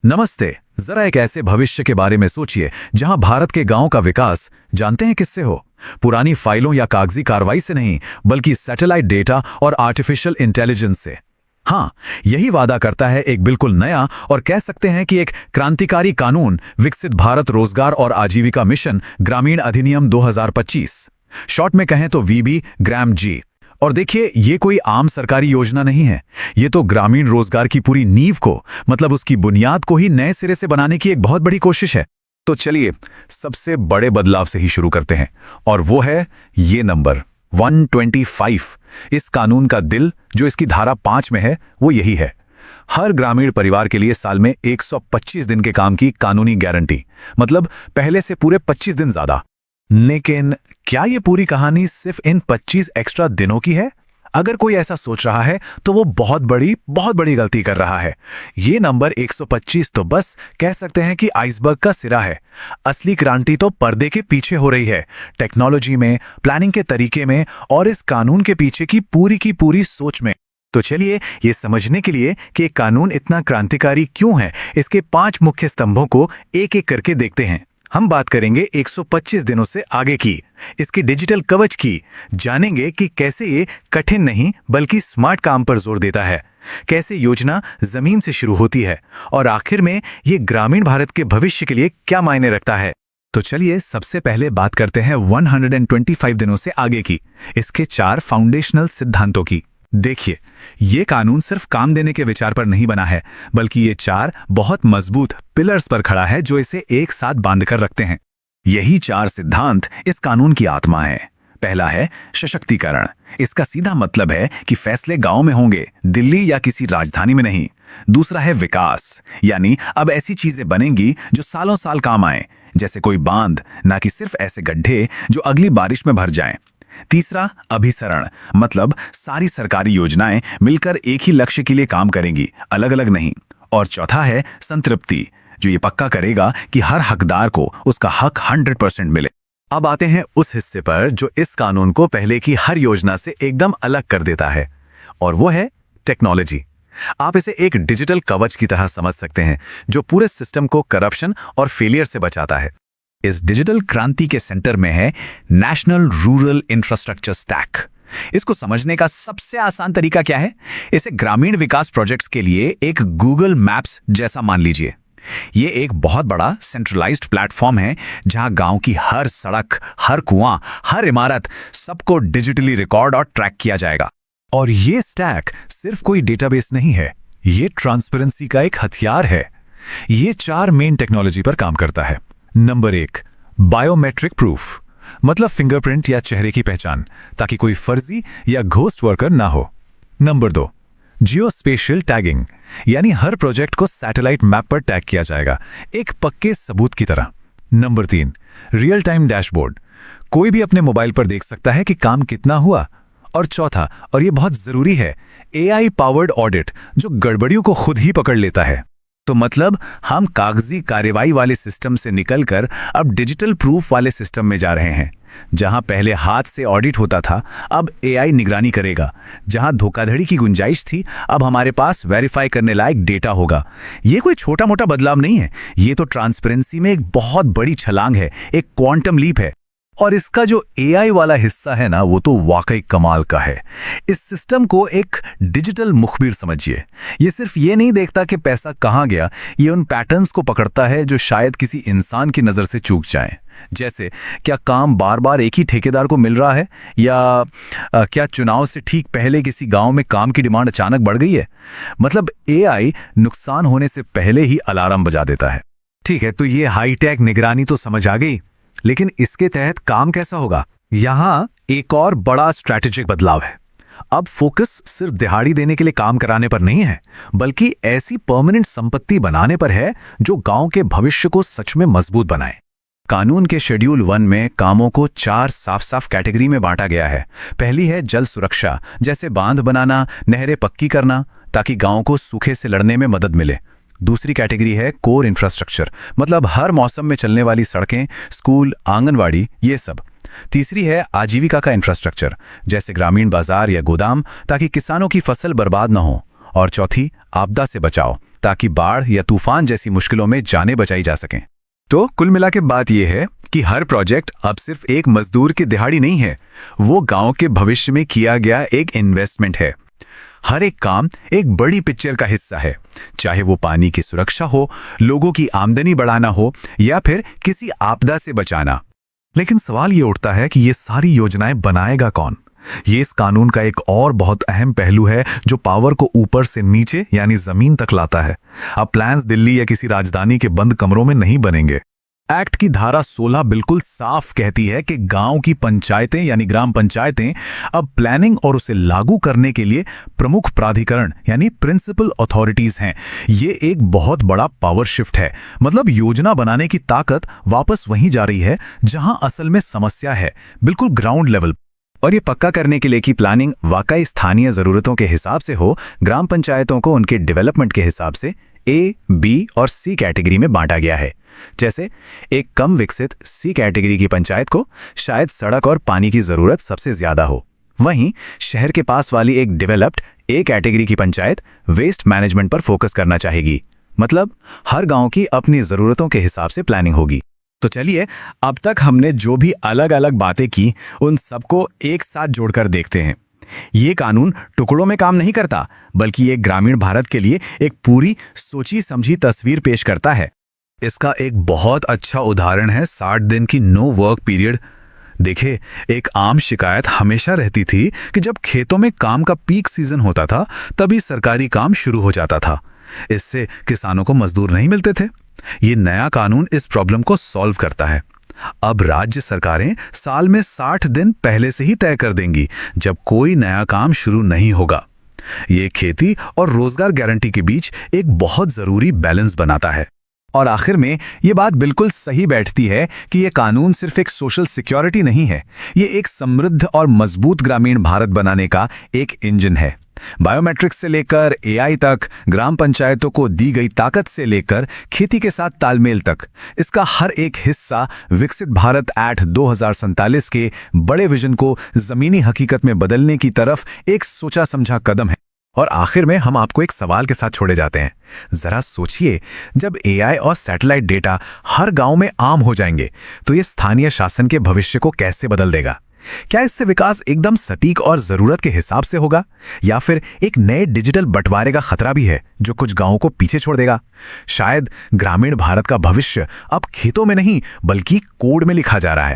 नमस्ते। जरा एक ऐसे भविष्य के बारे में सोचिए जहां भारत के गांव का विकास जानते हैं किससे हो? पुरानी फाइलों या कागजी कार्रवाई से नहीं, बल्कि सैटेलाइट डेटा और आर्टिफिशियल इंटेलिजेंस से। हाँ, यही वादा करता है एक बिल्कुल नया और कह सकते हैं कि एक क्रांतिकारी कानून, विकसित भारत रोजगार और आजीविका मिशन ग्रामीण अधिनियम 2025। शॉर्ट में कहें तो वीबी ग्राम जी। और देखिए, ये कोई आम सरकारी योजना नहीं है। ये तो ग्रामीण रोजगार की पूरी नींव को, मतलब उसकी बुनियाद को ही नए सिरे से बनाने की एक बहुत बड़ी कोशिश है। तो चलिए सबसे बड़े बदलाव से ही शुरू करते हैं, और वो है ये नंबर 125। इस कानून का दिल जो इसकी धारा 5 में है वो यही है। हर ग्रामीण परिवार के लिए साल में 125 दिन के काम की कानूनी गारंटी, मतलब पहले से पूरे 25 दिन ज्यादा। लेकिन क्या ये पूरी कहानी सिर्फ इन 25 एक्स्ट्रा दिनों की है? अगर कोई ऐसा सोच रहा है तो वो बहुत बड़ी गलती कर रहा है। ये नंबर 125 तो बस कह सकते हैं कि आइसबर्ग का सिरा है। असली क्रांति तो पर्दे के पीछे हो रही है, टेक्नोलॉजी में, प्लानिंग के तरीके में और इस कानून के पीछे की पूरी सोच में। तो चलिए ये समझने के लिए कि ये कानून इतना क्रांतिकारी क्यों है, इसके 5 मुख्य स्तंभों को एक एक करके देखते हैं। हम बात करेंगे 125 दिनों से आगे की, इसके डिजिटल कवच की, जानेंगे कि कैसे ये कठिन नहीं बल्कि स्मार्ट काम पर जोर देता है, कैसे योजना जमीन से शुरू होती है, और आखिर में ये ग्रामीण भारत के भविष्य के लिए क्या मायने रखता है। तो चलिए सबसे पहले बात करते हैं 125 दिनों से आगे की, इसके 4 फाउंडेशनल सिद्धांतों की। देखिए, ये कानून सिर्फ काम देने के विचार पर नहीं बना है, बल्कि ये 4 बहुत मजबूत पिलर्स पर खड़ा है जो इसे एक साथ बांध कर रखते हैं। यही 4 सिद्धांत इस कानून की आत्मा है। पहला है सशक्तिकरण। इसका सीधा मतलब है कि फैसले गांव में होंगे, दिल्ली या किसी राजधानी में नहीं। दूसरा है विकास, यानी अब ऐसी चीजें बनेंगी जो सालों साल काम आए, जैसे कोई बांध, ना कि सिर्फ ऐसे गड्ढे जो अगली बारिश में भर जाएं। तीसरा अभिसरण, मतलब सारी सरकारी योजनाएं मिलकर एक ही लक्ष्य के लिए काम करेंगी, अलग अलग नहीं। और चौथा है संतृप्ति, जो ये पक्का करेगा कि हर हकदार को उसका हक 100% मिले। अब आते हैं उस हिस्से पर जो इस कानून को पहले की हर योजना से एकदम अलग कर देता है, और वो है टेक्नोलॉजी। आप इसे एक डिजिटल कवच की तरह समझ सकते हैं जो पूरे सिस्टम को करप्शन और फेलियर से बचाता है। इस डिजिटल क्रांति के सेंटर में है नेशनल रूरल इंफ्रास्ट्रक्चर स्टैक। इसको समझने का सबसे आसान तरीका क्या है? इसे ग्रामीण विकास प्रोजेक्ट्स के लिए एक गूगल मैप्स जैसा मान लीजिए। ये एक बहुत बड़ा सेंट्रलाइज्ड प्लेटफॉर्म है जहां गांव की हर सड़क, हर कुआं, हर इमारत, सबको डिजिटली रिकॉर्ड और ट्रैक किया जाएगा। और ये स्टैक सिर्फ कोई डेटाबेस नहीं है, ये ट्रांसपेरेंसी का एक हथियार है। ये 4 मेन टेक्नोलॉजी पर काम करता है। नंबर 1, बायोमेट्रिक प्रूफ, मतलब फिंगरप्रिंट या चेहरे की पहचान, ताकि कोई फर्जी या घोस्ट वर्कर ना हो। नंबर 2, जियोस्पेशियल टैगिंग, यानी हर प्रोजेक्ट को सैटेलाइट मैप पर टैग किया जाएगा, एक पक्के सबूत की तरह। नंबर 3, रियल टाइम डैशबोर्ड, कोई भी अपने मोबाइल पर देख सकता है कि काम कितना हुआ। और चौथा, और ये बहुत जरूरी है, AI पावर्ड ऑडिट, जो गड़बड़ियों को खुद ही पकड़ लेता है। तो मतलब हम कागजी कार्यवाही वाले सिस्टम से निकलकर अब डिजिटल प्रूफ वाले सिस्टम में जा रहे हैं। जहां पहले हाथ से ऑडिट होता था, अब AI निगरानी करेगा। जहां धोखाधड़ी की गुंजाइश थी, अब हमारे पास वेरीफाई करने लायक डेटा होगा। ये कोई छोटा मोटा बदलाव नहीं है, ये तो ट्रांसपेरेंसी में एक बहुत बड़ी छलांग है, एक क्वांटम लीप है। और इसका जो AI वाला हिस्सा है ना, वो तो वाकई कमाल का है। इस सिस्टम को एक डिजिटल मुखबिर समझिए। ये सिर्फ ये नहीं देखता कि पैसा कहाँ गया, ये उन पैटर्न्स को पकड़ता है जो शायद किसी इंसान की नज़र से चूक जाएं। जैसे क्या काम बार बार एक ही ठेकेदार को मिल रहा है, या क्या चुनाव से ठीक पहले किसी गांव में काम की डिमांड अचानक बढ़ गई है। मतलब AI नुकसान होने से पहले ही अलार्म बजा देता है। ठीक है, तो ये हाईटेक निगरानी तो समझ आ गई, लेकिन इसके तहत काम कैसा होगा? यहां एक और बड़ा स्ट्रैटेजिक बदलाव है। अब फोकस सिर्फ दिहाड़ी देने के लिए काम कराने पर नहीं है, बल्कि ऐसी परमानेंट संपत्ति बनाने पर है जो गांव के भविष्य को सच में मजबूत बनाए। कानून के शेड्यूल 1 में कामों को 4 साफ कैटेगरी में बांटा गया है। पहली है जल सुरक्षा, जैसे बांध बनाना, नहरें पक्की करना, ताकि गांव को सूखे से लड़ने में मदद मिले। दूसरी कैटेगरी है कोर इंफ्रास्ट्रक्चर, मतलब हर मौसम में चलने वाली सड़कें, स्कूल, आंगनवाड़ी, ये सब। तीसरी है आजीविका का इंफ्रास्ट्रक्चर, जैसे ग्रामीण बाजार या गोदाम, ताकि किसानों की फसल बर्बाद न हो। और चौथी आपदा से बचाव, ताकि बाढ़ या तूफान जैसी मुश्किलों में जानें बचाई जा सकें। तो कुल मिला के बात यह है कि हर प्रोजेक्ट अब सिर्फ एक मजदूर की दिहाड़ी नहीं है, वो गांव के भविष्य में किया गया एक इन्वेस्टमेंट है। हर एक काम एक बड़ी पिक्चर का हिस्सा है, चाहे वो पानी की सुरक्षा हो, लोगों की आमदनी बढ़ाना हो या फिर किसी आपदा से बचाना। लेकिन सवाल ये उठता है कि ये सारी योजनाएं बनाएगा कौन? ये इस कानून का एक और बहुत अहम पहलू है जो पावर को ऊपर से नीचे यानी जमीन तक लाता है। अब प्लान्स दिल्ली या किसी राजधानी के बंद कमरों में नहीं बनेंगे। एक्ट की धारा 16 बिल्कुल साफ कहती है कि गांव की पंचायतें यानी ग्राम पंचायतें अब प्लानिंग और उसे लागू करने के लिए प्रमुख प्राधिकरण यानी प्रिंसिपल अथॉरिटीज हैं। ये एक बहुत बड़ा पावर शिफ्ट है। मतलब योजना बनाने की ताकत वापस वहीं जा रही है जहां असल में समस्या है, बिल्कुल ग्राउंड लेवल। और ये पक्का करने के लिए कि प्लानिंग वाकई स्थानीय जरूरतों के हिसाब से हो, ग्राम पंचायतों को उनके डेवलपमेंट के हिसाब से ए, बी और सी कैटेगरी में बांटा गया है। जैसे एक कम विकसित सी कैटेगरी की पंचायत को शायद सड़क और पानी की जरूरत सबसे ज्यादा हो, वहीं शहर के पास वाली एक डेवलप्ड ए कैटेगरी की पंचायत वेस्ट मैनेजमेंट पर फोकस करना चाहेगी। मतलब हर गांव की अपनी जरूरतों के हिसाब से प्लानिंग होगी। तो चलिए, अब तक हमने जो भी अलग अलग बातें की उन सबको एक साथ जोड़कर देखते हैं। ये कानून टुकड़ों में काम नहीं करता, बल्कि ये ग्रामीण भारत के लिए एक पूरी सोची समझी तस्वीर पेश करता है। इसका एक बहुत अच्छा उदाहरण है 60 दिन की नो वर्क पीरियड। देखिए, एक आम शिकायत हमेशा रहती थी कि जब खेतों में काम का पीक सीजन होता था तभी सरकारी काम शुरू हो जाता था। इससे किसानों को मजदूर नहीं मिलते थे। ये नया कानून इस प्रॉब्लम को सॉल्व करता है। अब राज्य सरकारें साल में 60 दिन पहले से ही तय कर देंगी जब कोई नया काम शुरू नहीं होगा। ये खेती और रोजगार गारंटी के बीच एक बहुत जरूरी बैलेंस बनाता है। और आखिर में ये बात बिल्कुल सही बैठती है कि ये कानून सिर्फ एक सोशल सिक्योरिटी नहीं है, ये एक समृद्ध और मजबूत ग्रामीण भारत बनाने का एक इंजन है। बायोमेट्रिक्स से लेकर एआई तक, ग्राम पंचायतों को दी गई ताकत से लेकर खेती के साथ तालमेल तक, इसका हर एक हिस्सा विकसित भारत एक्ट 2047 के बड़े विजन को जमीनी हकीकत में बदलने की तरफ एक सोचा समझा कदम है। और आखिर में हम आपको एक सवाल के साथ छोड़े जाते हैं। जरा सोचिए, जब एआई और सैटेलाइट डेटा हर गांव में आम हो जाएंगे तो ये स्थानीय शासन के भविष्य को कैसे बदल देगा? क्या इससे विकास एकदम सटीक और जरूरत के हिसाब से होगा, या फिर एक नए डिजिटल बंटवारे का खतरा भी है जो कुछ गांवों को पीछे छोड़ देगा? शायद ग्रामीण भारत का भविष्य अब खेतों में नहीं बल्कि कोड में लिखा जा रहा है।